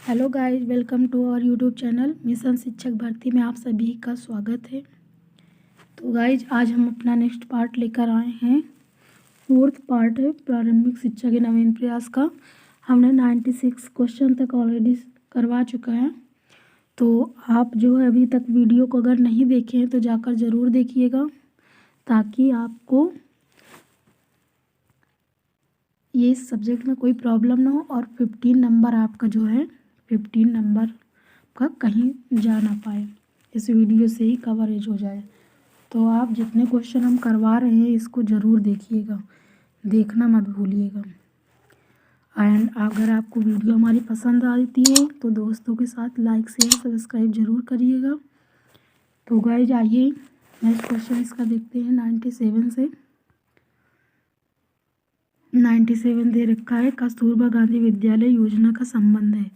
Hello guys, welcome to our YouTube channel mission Shikshak Bharti में आप सभी का स्वागत है। तो गाइस, आज हम अपना नेक्स्ट पार्ट लेकर आए हैं। 4th पार्ट है प्रारंभिक शिक्षा के नवीन प्रयास का। हमने 96 क्वेश्चन तक ऑलरेडी करवा चुका है। तो आप जो है अभी तक वीडियो को अगर नहीं देखे हैं तो जाकर ज़रूर देखिएगा, ताकि आपको ये सब्जेक्ट में कोई प्रॉब्लम ना हो और 15 नंबर आपका जो है 15 नंबर का कहीं जा ना पाए, इस वीडियो से ही कवरेज हो जाए। तो आप जितने क्वेश्चन हम करवा रहे हैं इसको ज़रूर देखिएगा, देखना मत भूलिएगा। एंड अगर आपको वीडियो हमारी पसंद आती है तो दोस्तों के साथ लाइक शेयर सब्सक्राइब ज़रूर करिएगा। तो गाइस, आइए नेक्स्ट क्वेश्चन इसका देखते हैं। 97 से 97 दे रखा है, कस्तूरबा गांधी विद्यालय योजना का संबंध है।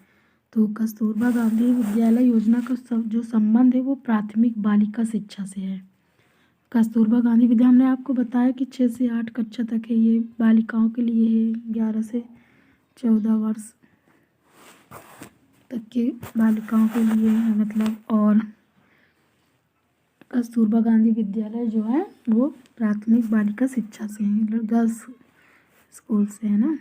तो कस्तूरबा गांधी विद्यालय योजना का जो संबंध है वो प्राथमिक बालिका शिक्षा से है। कस्तूरबा गांधी विद्या हमने आपको बताया कि 6 से 8 कक्षा तक है, ये बालिकाओं के लिए है। 11 से 14 वर्ष तक के बालिकाओं के लिए है मतलब। और कस्तूरबा गांधी विद्यालय जो है वो प्राथमिक बालिका शिक्षा से है, गर्ल्स स्कूल से है ना।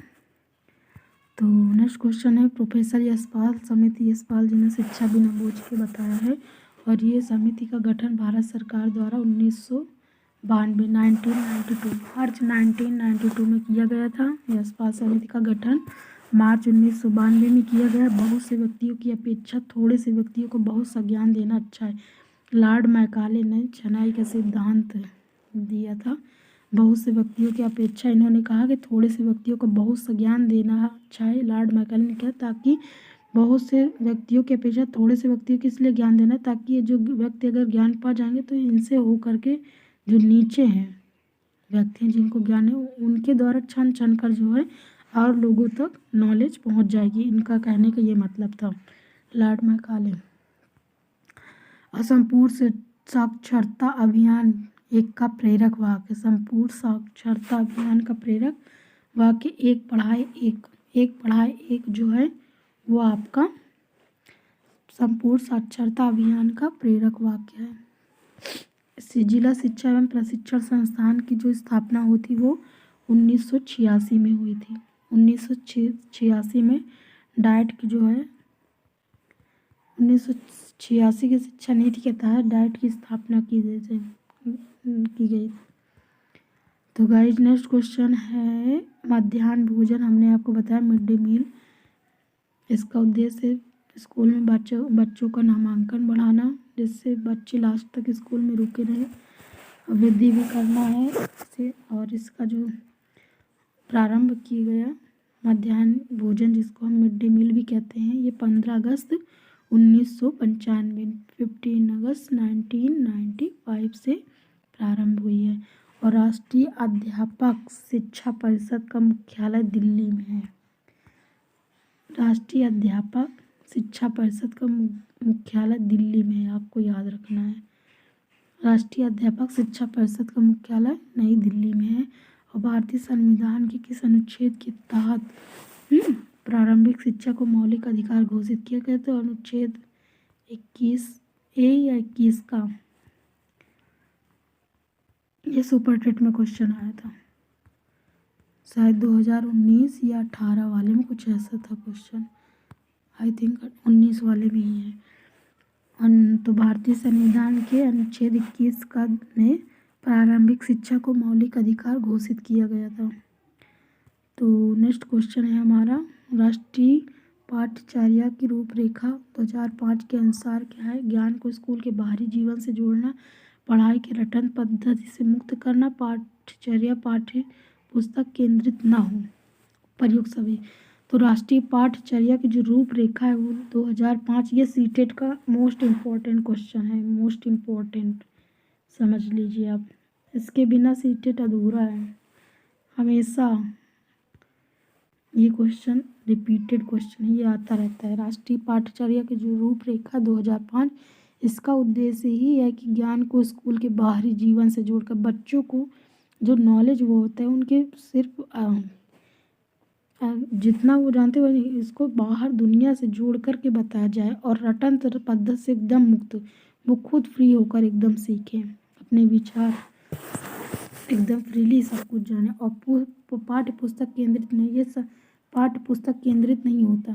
तो नेक्स्ट क्वेश्चन है, प्रोफेसर यशपाल समिति यशपाल जी ने शिक्षा बिना बोझ के बताया है। और ये समिति का गठन भारत सरकार द्वारा 1992 मार्च 1992 में किया गया था। यशपाल समिति का गठन मार्च 1992 में किया गया। बहुत से व्यक्तियों की अपेक्षा थोड़े से व्यक्तियों को बहुत सा ज्ञान देना अच्छा है। लॉर्ड मैकाले ने छनाई का सिद्धांत दिया था। बहुत से व्यक्तियों की अपेक्षा इन्होंने कहा कि थोड़े से व्यक्तियों को बहुत सा ज्ञान देना अच्छा है। लॉर्ड मैकाले ने कहा ताकि बहुत से व्यक्तियों की अपेक्षा थोड़े से व्यक्तियों को इसलिए ज्ञान देना ताकि ये जो व्यक्ति अगर ज्ञान पा जाएंगे तो इनसे हो करके जो नीचे हैं व्यक्ति हैं जिनको ज्ञान है उनके द्वारा छन छन कर जो है और लोगों तक नॉलेज पहुंच जाएगी। इनका कहने का ये मतलब था। Lord Macaulay. असंपूर्ण साक्षरता अभियान एक का प्रेरक वाक्य। संपूर्ण साक्षरता अभियान का प्रेरक वाक्य एक पढ़ाए एक जो है वो आपका संपूर्ण साक्षरता अभियान का प्रेरक वाक्य है। जिला शिक्षा एवं प्रशिक्षण संस्थान की जो स्थापना हुई थी वो 1986 में हुई थी। 1986 में डाइट की जो है 1986 की शिक्षा नीति के तहत डाइट की स्थापना की गई। तो गाइस, नेक्स्ट क्वेश्चन है, मध्याह्न भोजन हमने आपको बताया मिड डे मील। इसका उद्देश्य स्कूल में बच्चों का नामांकन बढ़ाना, जिससे बच्चे लास्ट तक स्कूल में रुके रहे। वृद्धि भी करना है इससे। और इसका जो प्रारंभ किया गया मध्याह्न भोजन जिसको हम मिड डे मील भी कहते हैं, ये 15 अगस्त 1995 15 अगस्त 1995 से प्रारंभ हुई है। और राष्ट्रीय अध्यापक शिक्षा परिषद का मुख्यालय दिल्ली में है। राष्ट्रीय अध्यापक शिक्षा परिषद का मुख्यालय दिल्ली में है, आपको याद रखना है। राष्ट्रीय अध्यापक शिक्षा परिषद का मुख्यालय नई दिल्ली में है। और भारतीय संविधान के किस अनुच्छेद के तहत प्रारंभिक शिक्षा को मौलिक अधिकार घोषित किया गया? तो अनुच्छेद 21A या 21 का ये सुपर टेट में क्वेश्चन आया था, शायद 2019 या 18 वाले में कुछ ऐसा था क्वेश्चन। आई थिंक 19 वाले में ही है। तो भारतीय संविधान के अनुच्छेद 21 का में प्रारंभिक शिक्षा को मौलिक अधिकार घोषित किया गया था। तो नेक्स्ट क्वेश्चन है हमारा, राष्ट्रीय पाठ्यचर्या की रूपरेखा 2005 के अनुसार क्या है? ज्ञान को स्कूल के बाहरी जीवन से जोड़ना, पढ़ाई के रटन पद्धति से मुक्त करना, पाठ्यचर्या पाठ्य पुस्तक केंद्रित न हो, प्रयुक्त सभी। तो राष्ट्रीय पाठ्यचर्या की जो रूपरेखा है वो 2005, ये सीटेट का मोस्ट इम्पोर्टेंट क्वेश्चन है, मोस्ट इम्पोर्टेंट समझ लीजिए आप। इसके बिना सीटेट अधूरा है। हमेशा ये क्वेश्चन रिपीटेड क्वेश्चन है, ये आता रहता है। राष्ट्रीय पाठ्यचर्या की जो रूपरेखा 2005, इसका उद्देश्य ही है कि ज्ञान को स्कूल के बाहरी जीवन से जोड़कर बच्चों को जो नॉलेज वो होता है उनके सिर्फ जितना वो जानते हैं इसको बाहर दुनिया से जोड़ करके बताया जाए और रटन पद्धति से एकदम मुक्त वो खुद फ्री होकर एकदम सीखें, अपने विचार एकदम फ्रीली सब कुछ जाने। और पाठ्य पुस्तक केंद्रित नहीं, ये सब पाठ्य पुस्तक केंद्रित नहीं होता।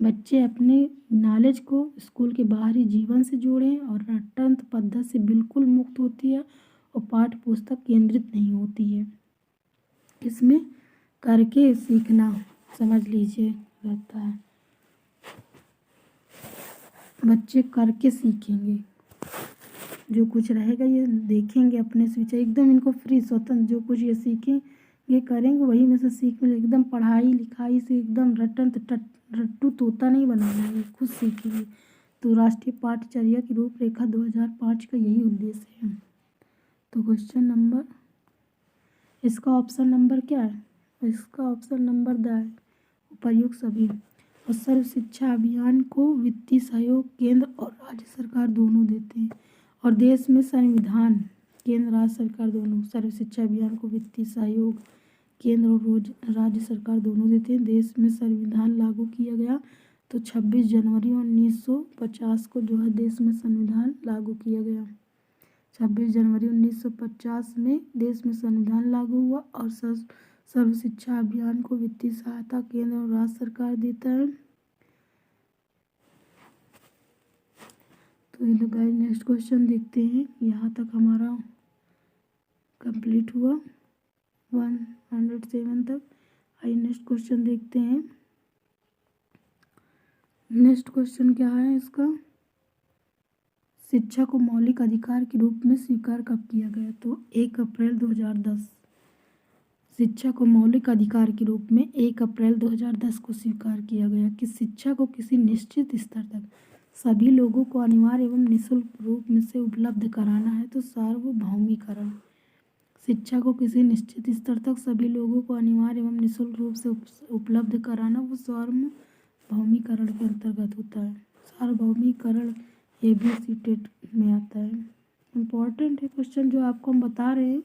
बच्चे अपने नॉलेज को स्कूल के बाहरी जीवन से जोड़ें और रटन पद्धति से बिल्कुल मुक्त होती है और पाठ्य पुस्तक केंद्रित नहीं होती है। इसमें करके सीखना समझ लीजिए रहता है, बच्चे करके सीखेंगे, जो कुछ रहेगा ये देखेंगे अपने से विचार, एकदम इनको फ्री स्वतंत्र जो कुछ ये सीखें ये करेंगे वही में से सीख मिले, एकदम पढ़ाई लिखाई से एकदम रट्टू तोता नहीं बनाना है, ये खुद सीखेंगे। तो राष्ट्रीय पाठ्यचर्या की रूपरेखा 2005 का यही उद्देश्य है। तो क्वेश्चन नंबर, इसका ऑप्शन नंबर क्या है? इसका ऑप्शन नंबर द है, उपर्युक्त सभी। और सर्व शिक्षा अभियान को वित्तीय सहयोग केंद्र और राज्य सरकार दोनों देते हैं। और देश में संविधान, केंद्र राज्य सरकार दोनों, सर्व शिक्षा अभियान को वित्तीय सहयोग केंद्र और राज्य सरकार दोनों देते हैं। देश में संविधान लागू किया गया तो 26 जनवरी 1950 को जो है देश में संविधान लागू किया गया। 26 जनवरी 1950 में देश में संविधान लागू हुआ। और सर्व शिक्षा अभियान को वित्तीय सहायता केंद्र और राज्य सरकार देता है। तो ये गाइस नेक्स्ट क्वेश्चन देखते हैं, यहाँ तक हमारा कंप्लीट हुआ 107 तक। आइए नेक्स्ट क्वेश्चन देखते हैं। नेक्स्ट क्वेश्चन क्या है इसका, शिक्षा को मौलिक अधिकार के रूप में स्वीकार कब किया गया? तो 1 अप्रैल 2010। शिक्षा को मौलिक अधिकार के रूप में 1 अप्रैल 2010 को स्वीकार किया गया कि शिक्षा को किसी निश्चित स्तर तक सभी लोगों को अनिवार्य एवं निःशुल्क रूप में से उपलब्ध कराना है। तो सार्वभौमिकरण, शिक्षा को किसी निश्चित स्तर तक सभी लोगों को अनिवार्य एवं निःशुल्क रूप से उपलब्ध कराना वो सार्वभौमिकरण के अंतर्गत होता है। सार्वभौमिकरण ABC टेट में आता है। इम्पॉर्टेंट है क्वेश्चन जो आपको हम बता रहे हैं,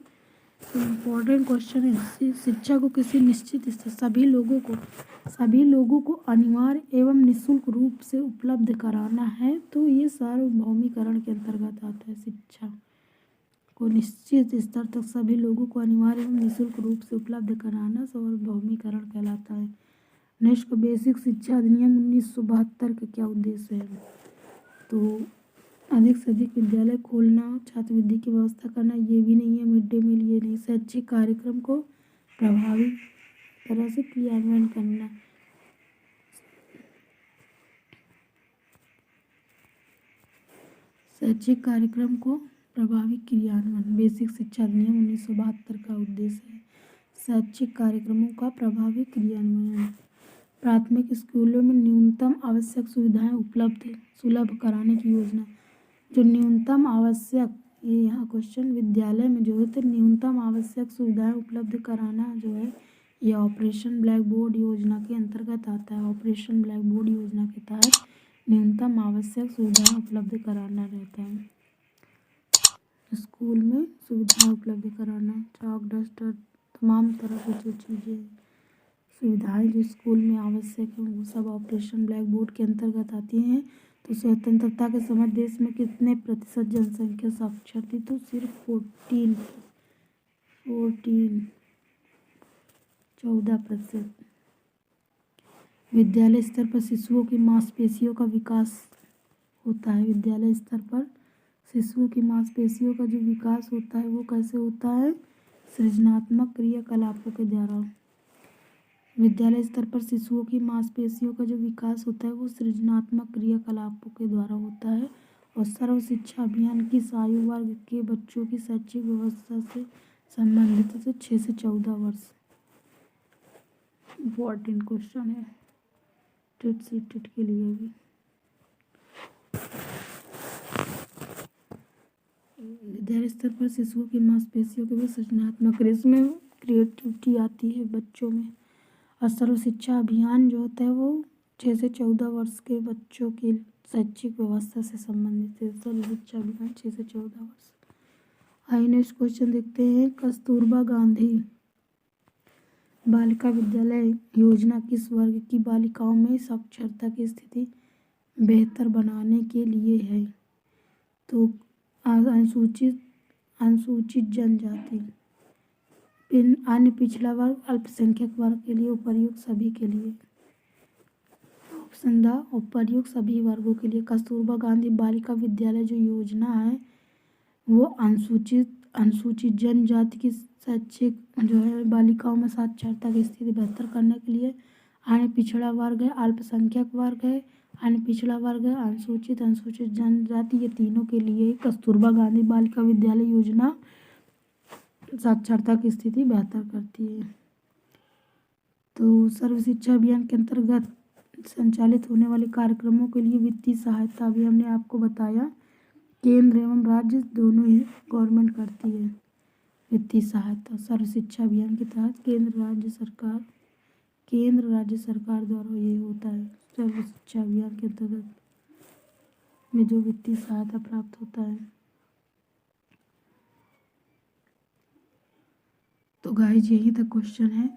इम्पॉर्टेंट क्वेश्चन है। शिक्षा को किसी निश्चित स्तर सभी लोगों को अनिवार्य एवं निःशुल्क रूप से उपलब्ध कराना है, तो ये सार्वभौमिकरण के अंतर्गत आता है। शिक्षा को निश्चित स्तर तक सभी लोगों को अनिवार्य एवं निःशुल्क रूप से उपलब्ध कराना सार्वभौमिकरण कहलाता है। नेक्स्ट, बेसिक शिक्षा अधिनियम 1972 का क्या उद्देश्य है? तो अधिक से अधिक विद्यालय खोलना, छात्रवृत्ति की व्यवस्था करना, ये भी नहीं है, मिड डे मील ये नहीं, शैक्षिक कार्यक्रम को प्रभावी तरह से क्रियान्वयन करना। शैक्षिक कार्यक्रम को प्रभावी क्रियान्वयन बेसिक शिक्षा अधिनियम 1972 का उद्देश्य है। शैक्षिक कार्यक्रमों का प्रभावी क्रियान्वयन, प्राथमिक स्कूलों में न्यूनतम आवश्यक सुविधाएं सुलभ कराने की योजना। जो न्यूनतम आवश्यक, ये यहाँ क्वेश्चन, विद्यालय में जो है तो न्यूनतम आवश्यक सुविधाएं उपलब्ध कराना जो है ये ऑपरेशन ब्लैक बोर्ड योजना के अंतर्गत आता है। ऑपरेशन ब्लैक बोर्ड योजना के तहत न्यूनतम आवश्यक सुविधाएं उपलब्ध कराना रहता है। स्कूल में सुविधाएं उपलब्ध कराना, चॉक डस्टर तमाम तरह की जो चीज़ें सुविधाएं जो स्कूल में आवश्यक है वो सब ऑपरेशन ब्लैक बोर्ड के अंतर्गत आती हैं। तो स्वतंत्रता के समय देश में कितने प्रतिशत जनसंख्या साक्षर थी? तो सिर्फ 14% विद्यालय स्तर पर शिशुओं की मांसपेशियों का विकास होता है। विद्यालय स्तर पर शिशुओं की मांसपेशियों का जो विकास होता है वो कैसे होता है? सृजनात्मक क्रियाकलापों के द्वारा। विद्यालय स्तर पर शिशुओं की मांसपेशियों का जो विकास होता है वो सृजनात्मक क्रियाकलापों के द्वारा होता है। और सर्व शिक्षा अभियान किस आयु वर्ग के बच्चों की शैक्षिक व्यवस्था से संबंधित है? तो 6 से 14 वर्ष। इम्पॉर्टेंट क्वेश्चन है टेट के लिए भी। विद्यालय स्तर पर शिशुओं की मांसपेशियों के भी सृजनात्मक, इसमें क्रिएटिविटी आती है बच्चों में। और सर्व शिक्षा अभियान जो होता है वो 6 से 14 वर्ष के बच्चों की शैक्षिक व्यवस्था से संबंधित है। सर्व शिक्षा अभियान 6 से 14 वर्ष। आइए नेक्स्ट क्वेश्चन देखते हैं। कस्तूरबा गांधी बालिका विद्यालय योजना किस वर्ग की बालिकाओं में साक्षरता की स्थिति बेहतर बनाने के लिए है? तो अनुसूचित जनजाति, अन्य पिछड़ा वर्ग, अल्पसंख्यक वर्ग के लिए, उपर्युक्त सभी के लिए। ऑप्शन द, उपर्युक्त सभी वर्गों के लिए। कस्तूरबा गांधी बालिका विद्यालय जो योजना है वो अनुसूचित जनजाति की शैक्षिक जो है बालिकाओं में साक्षरता की स्थिति बेहतर करने के लिए, अन्य पिछड़ा वर्ग है, अल्पसंख्यक वर्ग है, अन्य पिछड़ा वर्ग है, अनुसूचित जनजाति, ये तीनों के लिए कस्तूरबा गांधी बालिका विद्यालय योजना साक्षरता की स्थिति बेहतर करती है। तो सर्व शिक्षा अभियान के अंतर्गत संचालित होने वाले कार्यक्रमों के लिए वित्तीय सहायता भी हमने आपको बताया, केंद्र एवं राज्य दोनों ही गवर्नमेंट करती है वित्तीय सहायता। सर्व शिक्षा अभियान के तहत केंद्र राज्य सरकार द्वारा ये होता है, सर्व शिक्षा अभियान के अंतर्गत में जो वित्तीय सहायता प्राप्त होता है। तो गाइस यही तक क्वेश्चन है,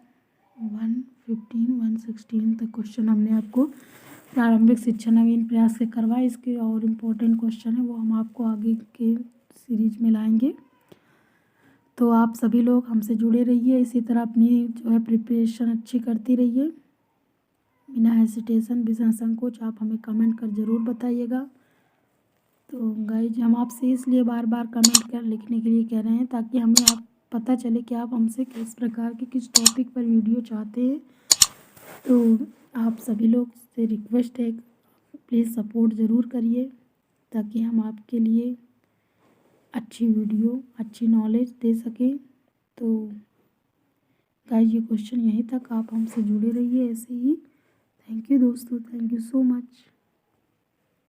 115 116 तक क्वेश्चन हमने आपको प्रारंभिक शिक्षा नवीन प्रयास से करवाए। इसके और इम्पोर्टेंट क्वेश्चन है वो हम आपको आगे के सीरीज में लाएंगे। तो आप सभी लोग हमसे जुड़े रहिए, इसी तरह अपनी जो है प्रिपरेशन अच्छी करती रहिए, बिना हेसिटेशन बिना संकोच आप हमें कमेंट कर ज़रूर बताइएगा। तो गाइज हम आपसे इसलिए बार बार कमेंट कर लिखने के लिए कह रहे हैं ताकि हमें आप पता चले कि आप हमसे किस प्रकार के किस टॉपिक पर वीडियो चाहते हैं। तो आप सभी लोग से रिक्वेस्ट है प्लीज़ सपोर्ट ज़रूर करिए ताकि हम आपके लिए अच्छी वीडियो अच्छी नॉलेज दे सकें। तो गाइज ये क्वेश्चन यहीं तक, आप हमसे जुड़े रहिए ऐसे ही। थैंक यू दोस्तों, थैंक यू सो मच।